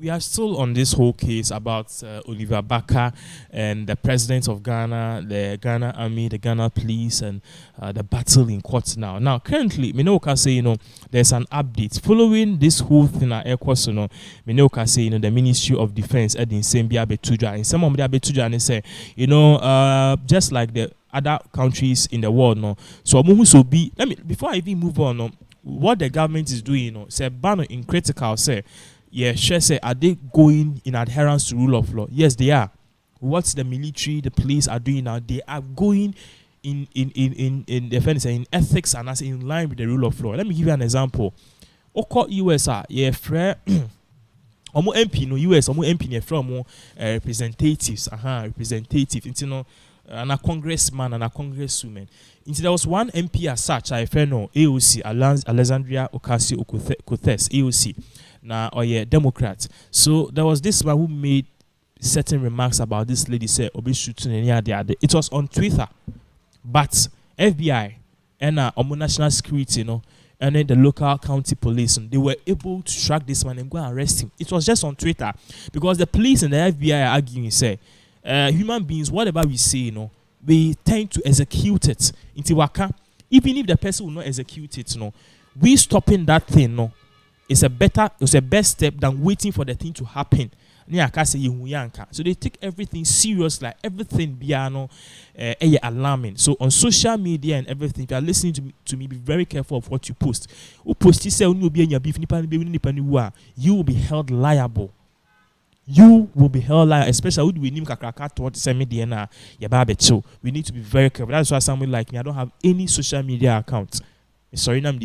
We are still on this whole case about Oliver Baka and the president of Ghana, the Ghana Army, the Ghana Police, and the battle in court now. Now, currently, Minoka say, there's an update following this whole thing at Aircourse, Minoka say, the Ministry of Defense at the Nsembia Betuja, and some of the Betuja, and they say, just like the other countries in the world, so so be, before I even move on, what the government is doing, say, ban in critical, say, yeah, sure. Say, are they going in adherence to rule of law? Yes, they are. What the military, the police are doing now, they are going in defense, in ethics, and as in line with the rule of law. Let me give you an example. Oko US yeah, friend. Omo MP no US, omo MP ne from representatives, representative, and a congressman and a congresswoman. There was one MP as such, I know AOC, Alexandria Ocasio-Cortez, AOC. Now, Democrat. So there was this man who made certain remarks about this lady. Said, "Obi shooting any other." It was on Twitter, but FBI and national security, and then the local county police, they were able to track this man and go and arrest him. It was just on Twitter because the police and the FBI are arguing. Say, human beings, whatever we say, we tend to execute it. Even if the person will not execute it, we stopping that thing, it's a best step than waiting for the thing to happen. So they take everything serious, like everything piano alarming. So on social media and everything, if you are listening to me, be very careful of what you post. You will be held liable. You will be held liable, especially we need we need to be very careful. That's why someone like me, I don't have any social media account. Sorry, but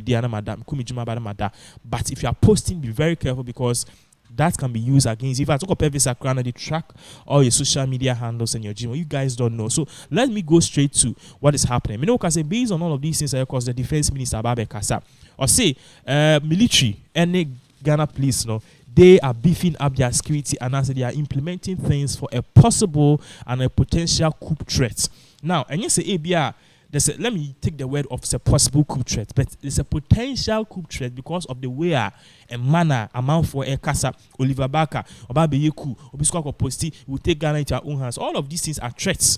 if you are posting, be very careful because that can be used against you. If I talk about this account, they track all your social media handles and your Gmail. You guys don't know. So let me go straight to what is happening. Say based on all of these things, of course, the defense minister Babe Kasa or say military and the Ghana police, they are beefing up their security and as they are implementing things for a possible and a potential coup threat. Now, and you say ABR. Let me take the word of a possible coup threat, but it's a potential coup threat because of the way and manner amount for a casa, Oliver Baka, Obabe Coup, Obisko Posti will take Ghana into our own hands. All of these things are threats,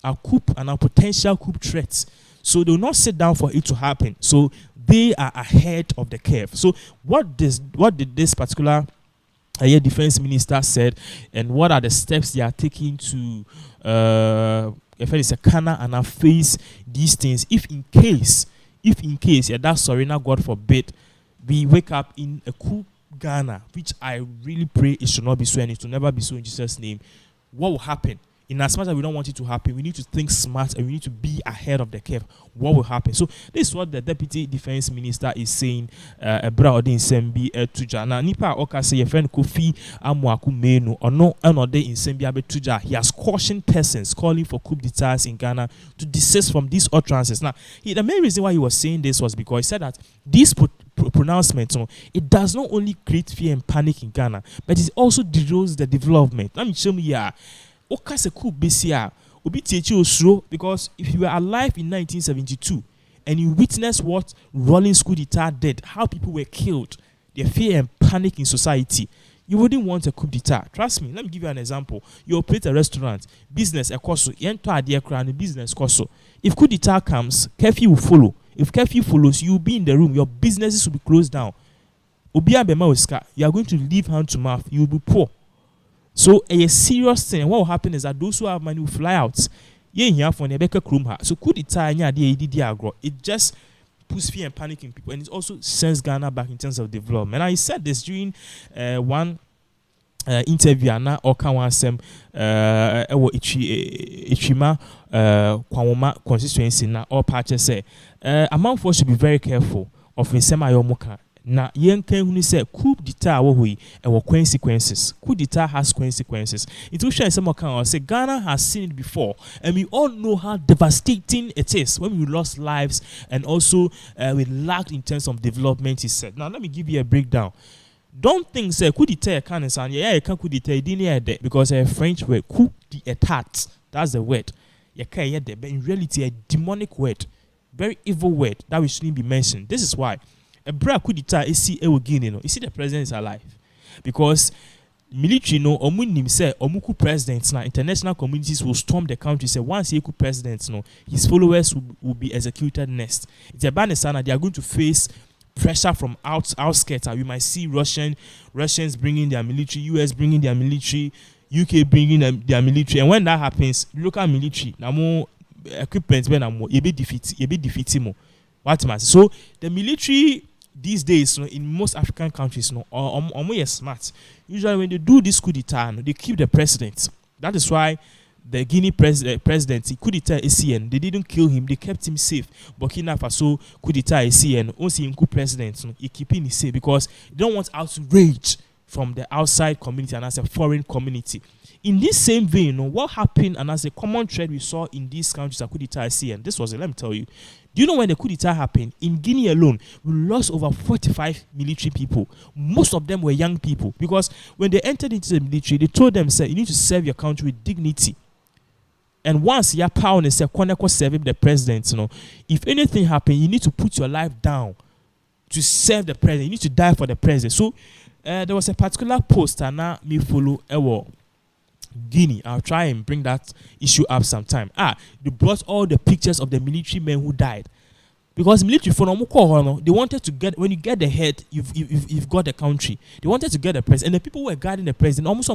are coup and are potential coup threats. So they will not sit down for it to happen. So they are ahead of the curve. So what did this particular defense minister said, and what are the steps they are taking to if it's a canna and I face these things, if in case, that's sorry, now God forbid, we wake up in a coup Ghana, which I really pray it should not be so and it will never be so in Jesus' name. What will happen? In as much as we don't want it to happen, we need to think smart and we need to be ahead of the curve. What will happen? So this is what the deputy defense minister is saying. Now, Nipa Oka say your friend Kofi Amwaku Menu or no another in Sembia Betuja. He has cautioned persons calling for coup d'etats in Ghana to desist from these utterances. Now, the main reason why he was saying this was because he said that this pronouncement, it does not only create fear and panic in Ghana, but it also derails the development. Let me show me here. Because if you were alive in 1972 and you witnessed what Rawlings coup d'etat did, how people were killed, the fear and panic in society, you wouldn't want a coup d'etat. Trust me, let me give you an example. You operate a restaurant, business, a course, you enter a dear crown, business course. If coup d'etat comes, curfew will follow. If curfew follows, you will be in the room, your businesses will be closed down. You are going to live hand to mouth, you will be poor. So a serious thing. What will happen is that those who have money will fly out. So coup d'etat, it just puts fear and panic in people, and it also sends Ghana back in terms of development. And I said this during one interview na Okawansem Ichima Kwawoma constituency na all parties say Amanfoɔ should be very careful of a semi-yomoka. Na yenken huni say coup d'etat wo consequences. Coup d'etat has consequences. It will share some account say Ghana has seen it before, and we all know how devastating it is when we lost lives and also we lacked in terms of development. He said. Now let me give you a breakdown. Don't think say coup d'etat can and yeah you can coup d'etat didn't because a French word coup d'etat. That's the word. You can't hear that, but in reality a demonic word, very evil word that we shouldn't be mentioned. This is why. A bra coup d'etat is see Guinea, you see the president is alive because military no omunim say omuku president na international communities will storm the country. Say once he president no, his followers will be executed next. It's a bad sana. They are going to face pressure from outskirts. We might see Russians bringing their military, US bringing their military, UK bringing their military, and when that happens, local military na more equipment when na more e be defeat more. What matter? So the military these days, in most African countries, are smart. Usually, when they do this coup d'etat, they keep the president. That is why the Guinea president, coup d'etat ACN, they didn't kill him, they kept him safe. Burkina Faso, coup d'etat ACN, also in coup president, he keeping him safe because they don't want outrage from the outside community and as a foreign community. In this same vein, what happened and as a common thread we saw in these countries, coup d'etat ACN, this was it, let me tell you. Do you know when the coup d'etat happened? In Guinea alone, we lost over 45 military people. Most of them were young people because when they entered into the military, they told them, "Say you need to serve your country with dignity." And once your power and say, serving the president, if anything happens, you need to put your life down to serve the president. You need to die for the president. So there was a particular post and now me follow Guinea. I'll try and bring that issue up sometime. They brought all the pictures of the military men who died. Because military for they wanted to get, when you get the head, you've got the country. They wanted to get the president. And the people who were guarding the president almost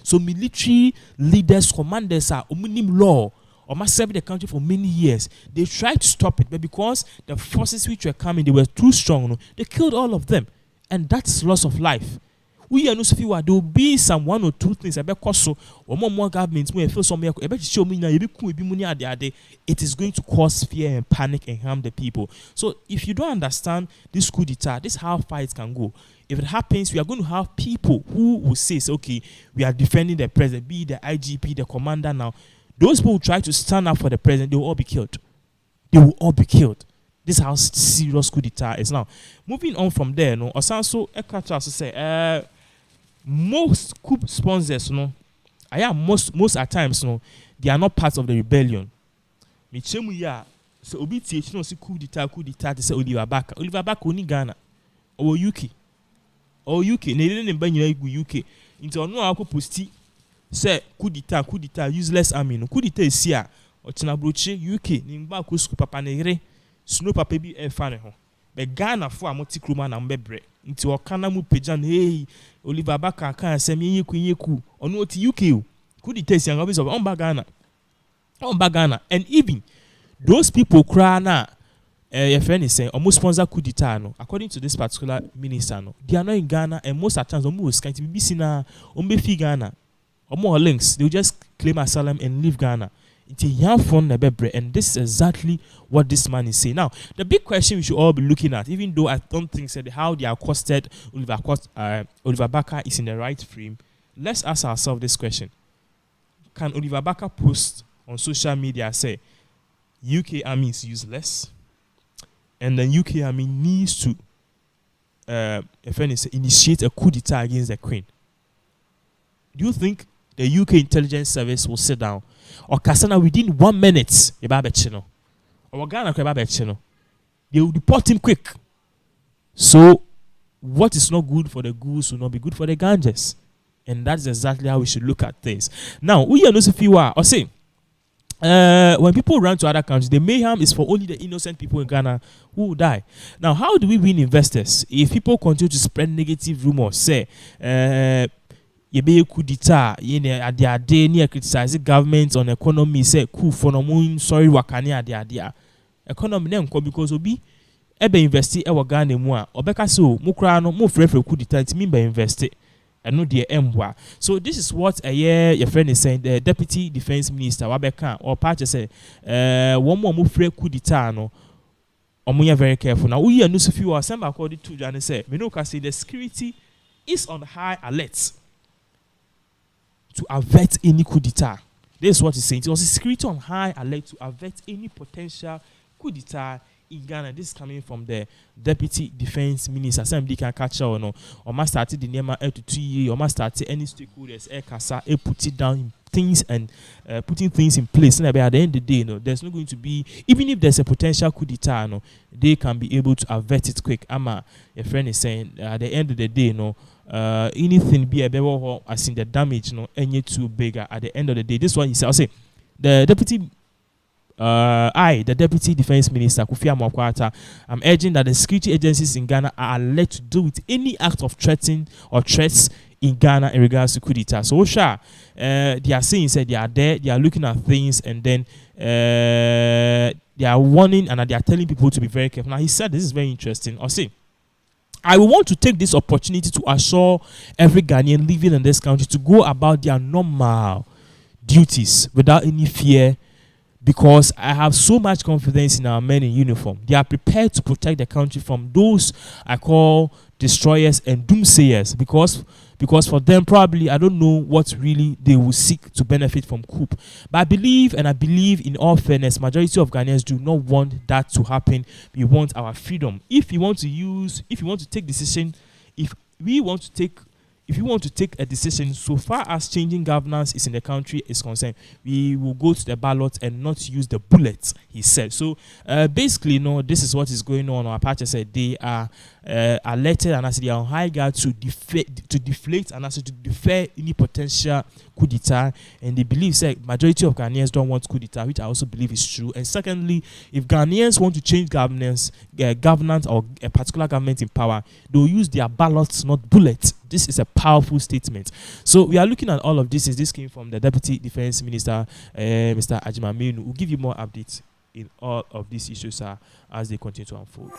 so military leaders, commanders are law or must serve the country for many years. They tried to stop it, but because the forces which were coming, they were too strong, they killed all of them. And that's loss of life. We are no so few. There will be some one or two things about Koso or more governments when feel some show me it is going to cause fear and panic and harm the people. So if you don't understand this coup d'etat, this is how far it can go. If it happens, we are going to have people who will say, okay, we are defending the president, be the IGP, the commander now. Those people who try to stand up for the president, they will all be killed. They will all be killed. This is how serious coup d'etat is now. Moving on from there, Osanso Ekatra say, most coup sponsors, most at times, they are not part of the rebellion. Michemu ya, so obi TH no si coup d'etat, they say Oliver Baka only Ghana or UK. Or UK, ne didn't buy UK. Into no ako posti say coup d'etat, useless army. No coup d'etat is here. Or Tinabroche, UK, Nimba Kusku Papa Negre, Snow Papa be a fan. But Ghana for a multi-cruma and bebre. Into Okanamu Pejan, hey, Oliver Baka can send me ku or no to UK. Could it taste young office of Ghana? And even those people cry now, your friend is saying, almost sponsor coup d'etat, according to this particular minister, they are not in Ghana, and most at times, almost can't be seen Umbefi Ghana, or more links, they'll just claim asylum and leave Ghana. It's a young phone, and this is exactly what this man is saying. Now, the big question we should all be looking at, even though I don't think how they are accosted, Oliver Baka is in the right frame. Let's ask ourselves this question: can Oliver Baka post on social media say UK army is useless, and then UK army needs to, initiate a coup d'etat against the Queen? Do you think the UK intelligence service will sit down? Or Kasana within 1 minute, or Ghana, they will deport him quick. So, what is not good for the goose will not be good for the Ganges. And that's exactly how we should look at things. Now, we are not so few or say, when people run to other countries, the mayhem is for only the innocent people in Ghana who will die. Now, how do we win investors? If people continue to spread negative rumors, say, ye be coup d'etat, ade near criticize government on economy, say coup for no moon, sorry wakani ade economy nem because obi ebe investi e Ghana mu a obeka so mukra no mo frefre coup d'etat it mean by invest and no the emwa. So this is what a year your friend is saying, the deputy defense minister wabeka or part say one more mo frefre coup d'etat no omuya very careful. Now we are no so few assemble according to Jan say me no can say the security is on high alert to avert any coup d'etat. This is what he's saying. It was a security on high alert to avert any potential coup d'etat in Ghana. This is coming from the deputy defense minister. Somebody can catch or no. Or must start the name to 2 years. Or must start any stakeholders. Kasa put it down in things and putting things in place. And at the end of the day, there's not going to be, even if there's a potential coup d'etat, they can be able to avert it quick. Ama, your friend is saying, at the end of the day, anything be a better, as in the damage, any too bigger. At the end of the day, this one he said, I'll say, the Deputy Defense Minister Kofi Amakwata, I'm urging that the security agencies in Ghana are alert to deal with any act of threatening or threats in Ghana in regards to coup d'etat. So, they are saying they are there, they are looking at things, and then they are warning and they are telling people to be very careful. Now, he said this is very interesting. I'll say, I will want to take this opportunity to assure every Ghanaian living in this country to go about their normal duties without any fear, because I have so much confidence in our men in uniform. They are prepared to protect the country from those I call destroyers and doomsayers, because for them, probably, I don't know what really they will seek to benefit from coup. But I believe in all fairness, majority of Ghanaians do not want that to happen. We want our freedom. If we want to take decision, if you want to take a decision so far as changing governance is in the country is concerned, we will go to the ballot and not use the bullets, he said. So basically, this is what is going on. Apache said they are alerted and they are on high guard to deflate and also to defer any potential coup d'etat. And they believe majority of Ghanaians don't want coup d'etat, which I also believe is true. And secondly, if Ghanaians want to change governance or a particular government in power, they'll use their ballots, not bullets. This is a powerful statement. So we are looking at all of this. This came from the Deputy Defense Minister, Mr. Ajimamenu. We'll give you more updates in all of these issues as they continue to unfold.